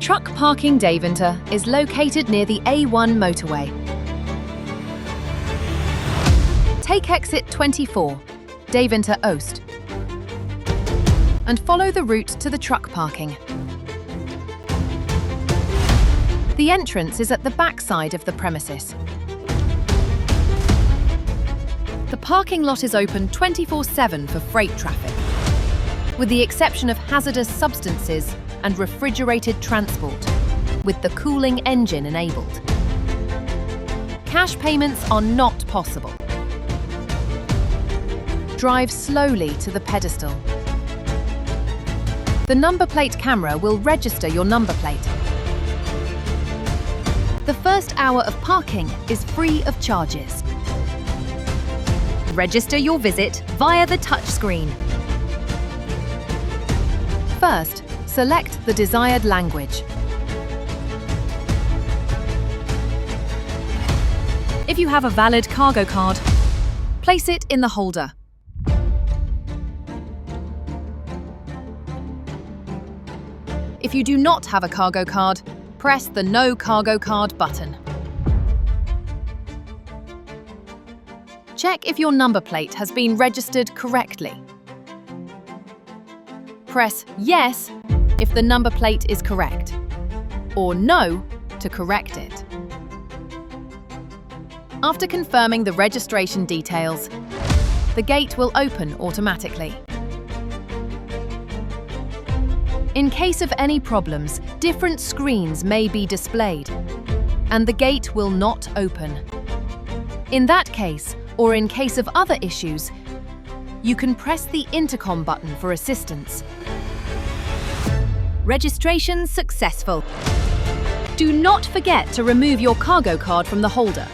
Truckparking Deventer is located near the A1 motorway. Take exit 24, Deventer Oost, and follow the route to the truck parking. The entrance is at the back side of the premises. The parking lot is open 24/7 for freight traffic, with the exception of hazardous substances and refrigerated transport, with the cooling engine enabled. Cash payments are not possible. Drive slowly to the pedestal. The number plate camera will register your number plate. The first hour of parking is free of charges. Register your visit via the touchscreen. First, select the desired language. If you have a valid cargo card, place it in the holder. If you do not have a cargo card, press the No Cargo Card button. Check if your number plate has been registered correctly. Press Yes if the number plate is correct, or No to correct it. After confirming the registration details, the gate will open automatically. In case of any problems, different screens may be displayed, and the gate will not open. In that case, or in case of other issues, you can press the intercom button for assistance. Registration successful. Do not forget to remove your cargo card from the holder.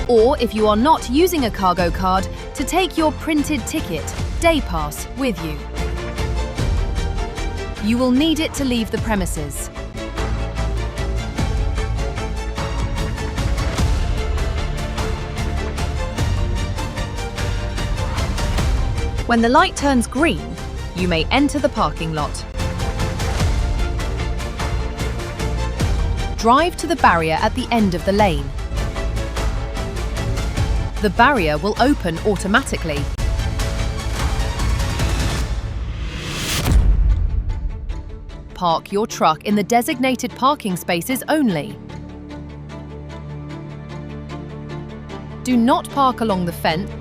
Or if you are not using a cargo card, to take your printed ticket, day pass, with you. You will need it to leave the premises. When the light turns green, you may enter the parking lot. Drive to the barrier at the end of the lane. The barrier will open automatically. Park your truck in the designated parking spaces only. Do not park along the fence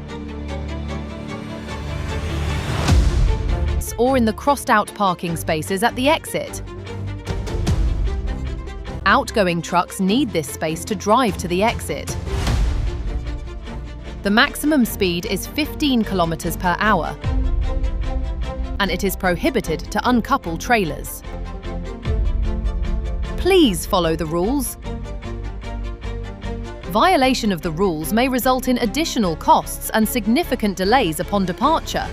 or in the crossed-out parking spaces at the exit. Outgoing trucks need this space to drive to the exit. The maximum speed is 15 kilometers per hour, and it is prohibited to uncouple trailers. Please follow the rules. Violation of the rules may result in additional costs and significant delays upon departure.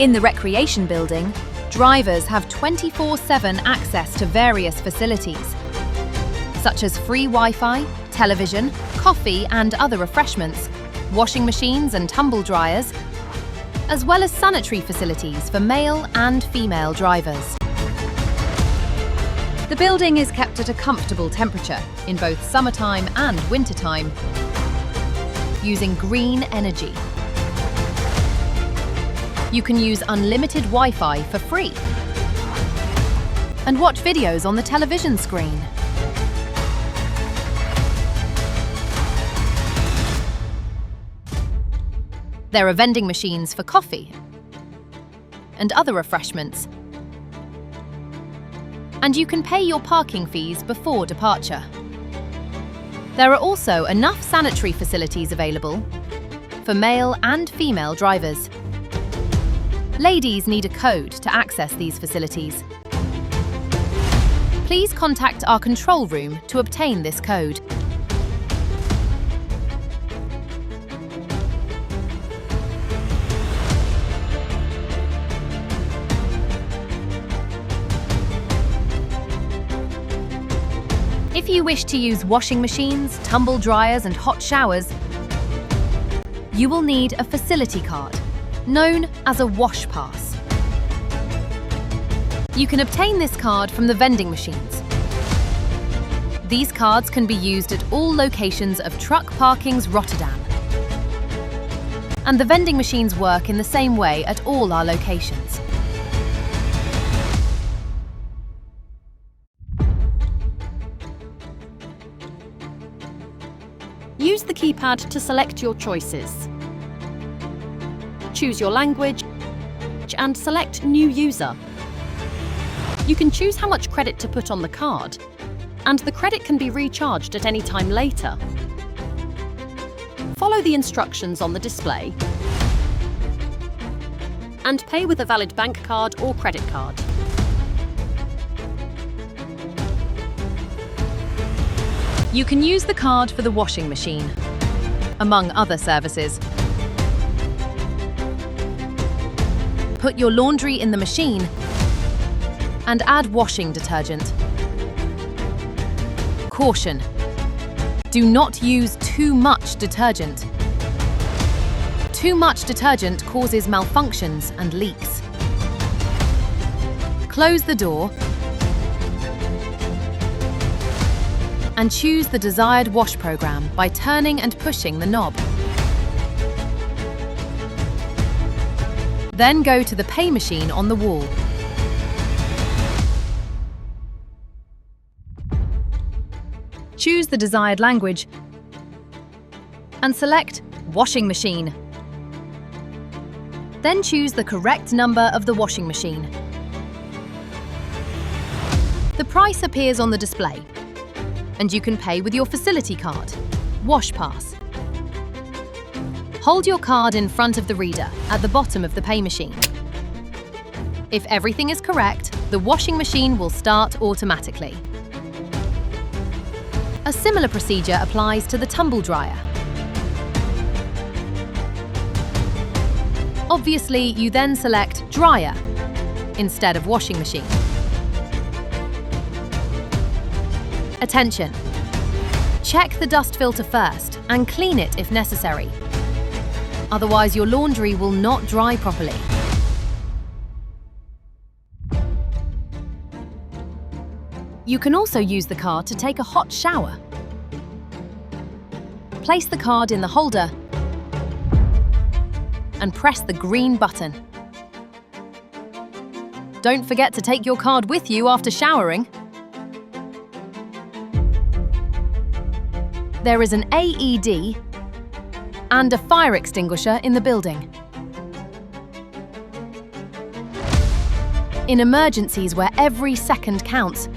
In the recreation building, drivers have 24/7 access to various facilities, such as free Wi-Fi, television, coffee and other refreshments, washing machines and tumble dryers, as well as sanitary facilities for male and female drivers. The building is kept at a comfortable temperature in both summertime and wintertime, using green energy. You can use unlimited Wi-Fi for free and watch videos on the television screen. There are vending machines for coffee and other refreshments, and you can pay your parking fees before departure. There are also enough sanitary facilities available for male and female drivers. Ladies need a code to access these facilities. Please contact our control room to obtain this code. If you wish to use washing machines, tumble dryers and hot showers, you will need a facility card, known as a wash pass. You can obtain this card from the vending machines. These cards can be used at all locations of Truckparking's Rotterdam. And the vending machines work in the same way at all our locations. Use the keypad to select your choices. Choose your language and select New User. You can choose how much credit to put on the card, and the credit can be recharged at any time later. Follow the instructions on the display and pay with a valid bank card or credit card. You can use the card for the washing machine, among other services. Put your laundry in the machine and add washing detergent. Caution: do not use too much detergent. Too much detergent causes malfunctions and leaks. Close the door and choose the desired wash program by turning and pushing the knob. Then go to the pay machine on the wall. Choose the desired language and select Washing Machine. Then choose the correct number of the washing machine. The price appears on the display, and you can pay with your facility card, Wash Pass. Hold your card in front of the reader at the bottom of the pay machine. If everything is correct, the washing machine will start automatically. A similar procedure applies to the tumble dryer. Obviously, you then select Dryer instead of washing machine. Attention! Check the dust filter first and clean it if necessary. Otherwise, your laundry will not dry properly. You can also use the card to take a hot shower. Place the card in the holder and press the green button. Don't forget to take your card with you after showering. There is an AED and a fire extinguisher in the building. In emergencies where every second counts,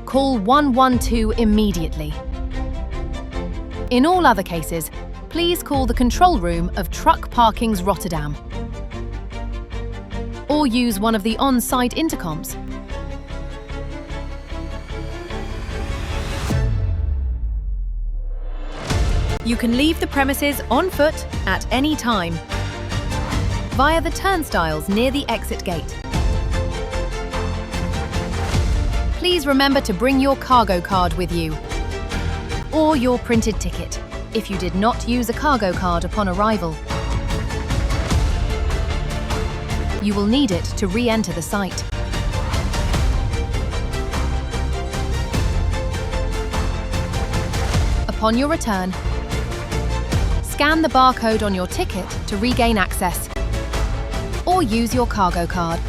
call 112 immediately. In all other cases, please call the control room of Truckparking's Rotterdam or use one of the on-site intercoms. You can leave the premises on foot at any time via the turnstiles near the exit gate. Please remember to bring your cargo card with you or your printed ticket if you did not use a cargo card upon arrival. You will need it to re-enter the site. Upon your return, scan the barcode on your ticket to regain access, or use your cargo card.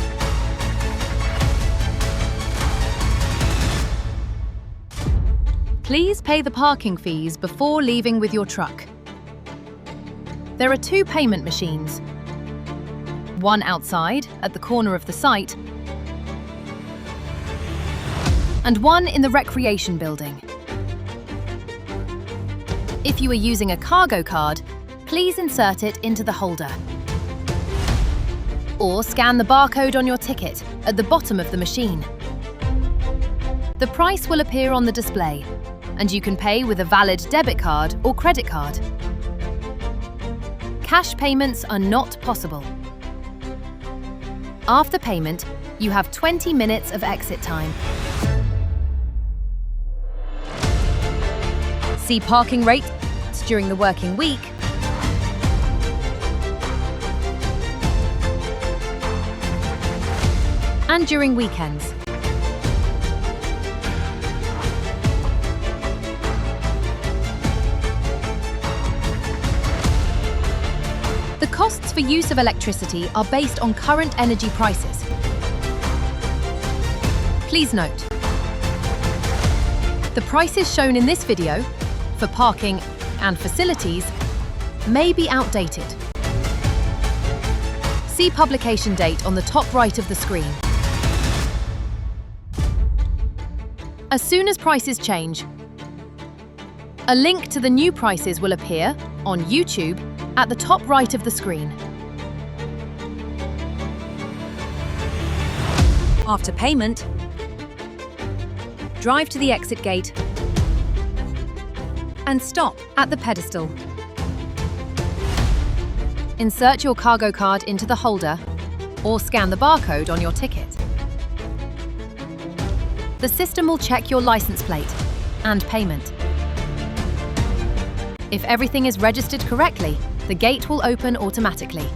Please pay the parking fees before leaving with your truck. There are two payment machines, one outside at the corner of the site and one in the recreation building. If you are using a cargo card, please insert it into the holder or scan the barcode on your ticket at the bottom of the machine. The price will appear on the display, and you can pay with a valid debit card or credit card. Cash payments are not possible. After payment, you have 20 minutes of exit time. See parking rates during the working week and during weekends. The costs for use of electricity are based on current energy prices. Please note, the prices shown in this video for parking and facilities may be outdated. See publication date on the top right of the screen. As soon as prices change, a link to the new prices will appear on YouTube at the top right of the screen. After payment, drive to the exit gate and stop at the pedestal. Insert your cargo card into the holder or scan the barcode on your ticket. The system will check your license plate and payment. If everything is registered correctly, the gate will open automatically.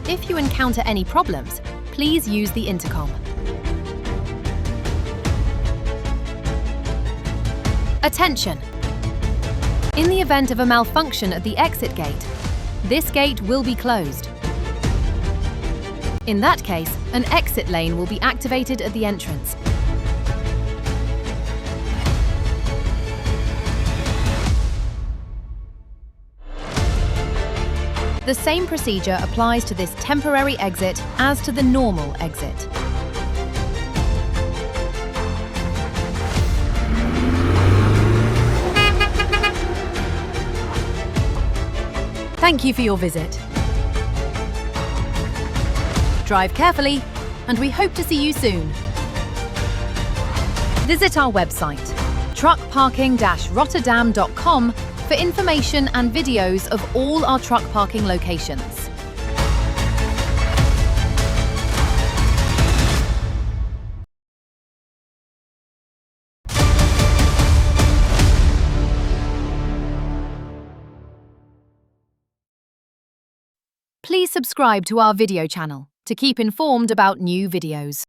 If you encounter any problems, please use the intercom. Attention! In the event of a malfunction at the exit gate, this gate will be closed. In that case, an exit lane will be activated at the entrance. The same procedure applies to this temporary exit as to the normal exit. Thank you for your visit. Drive carefully, and we hope to see you soon. Visit our website, truckparking-rotterdam.com, for information and videos of all our truck parking locations. Please subscribe to our video channel to keep informed about new videos.